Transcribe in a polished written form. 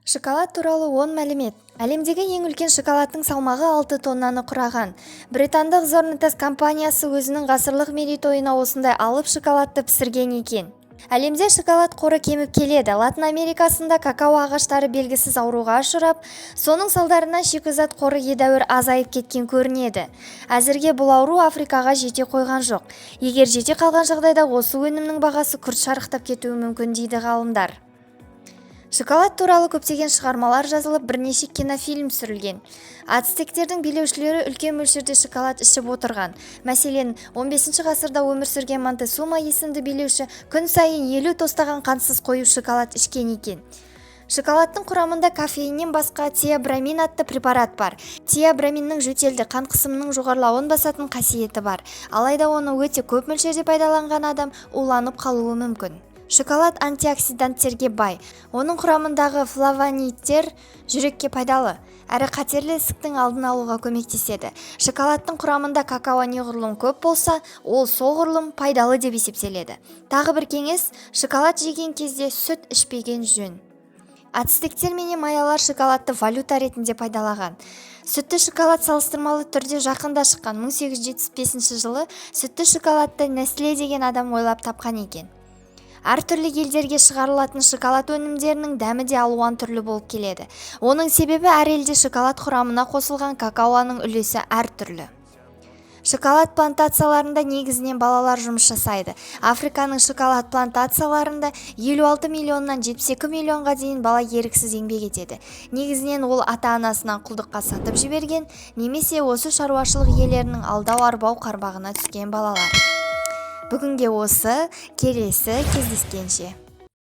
Шоколад туралы 10 мәлімет. Әлемдегі ең үлкен шоколадтың салмағы 6 тоннаны құраған. Британдық Зорнетес компаниясы өзінің ғасырлық мерейтойына осындай алып шоколадты пісірген екен. Әлемде шоколад қоры кеміп келеді. Латын Америкасында какао ағаштары белгісіз ауруға ұшырап, соның салдарынан шикізат қоры едәуір азайып кеткен көрінеді. Әзірге бұл ауру Африкаға жете қойған жоқ. Егер жете қалған жағдайда осы өнімнің бағасы күрт шарықтап кетуі мүмкін дейді ғалымдар. Шоколад туралы көптеген шығармалар жазылып, бірнеше кинофильм түсірілген. Ацтектердің билеушілері үлкен мөлшерде шоколад ішіп отырған. Мәселен, 15 ғасырда өмір сүрген Монтесума есімді билеуші күн сайын 50 тостаған қантсыз қою шоколад ішкен екен. Шоколадтың құрамында кофеиннен басқа теобрамин атты препарат бар. Теобраминнің жөтелді қан қысымының жоғарылауын басатын қасиеті бар. Алайда оны өте көп мөлшерде пайдаланған адам уланып қалуы мүмкін. Шоколад антиоксиданттерге бай. Оның құрамындағы флавоноидтер жүрекке пайдалы, әрі қатерлі ісіктің алдын алуға көмектеседі. Шоколадтың құрамында какао неғұрлым көп болса, ол соғұрлым пайдалы деп есептеледі. Тағы бір кеңес, шоколад жеген кезде сүт ішпеген жөн. Ацтектер мен майялар шоколадты валюта ретінде пайдалаған. Сүтті шоколад салыстырмалы түрде жақында шыққан 1875 жылы сүтті шоколадты Nestle деген адам ойлап тапқан екен. Әртүрлі елдерге шығарылатын шоколад өнімдерінің дәмі де алуан түрлі болып келеді. Оның себебі әр елде шоколад құрамына қосылған какаоның үлесі әртүрлі. Шоколад плантацияларында негізінен балалар жұмыс жасайды. Африканың шоколад плантацияларында 56 миллионнан 72 миллионға дейін бала еріксіз еңбек етеді. Негізінен ол ата-анасынан құлдыққа сатып жіберген, немесе осы шаруашылық иелерінің алдау-арбау қарбағына түскен балалар. Бүгінге осы, келесі кездескенше.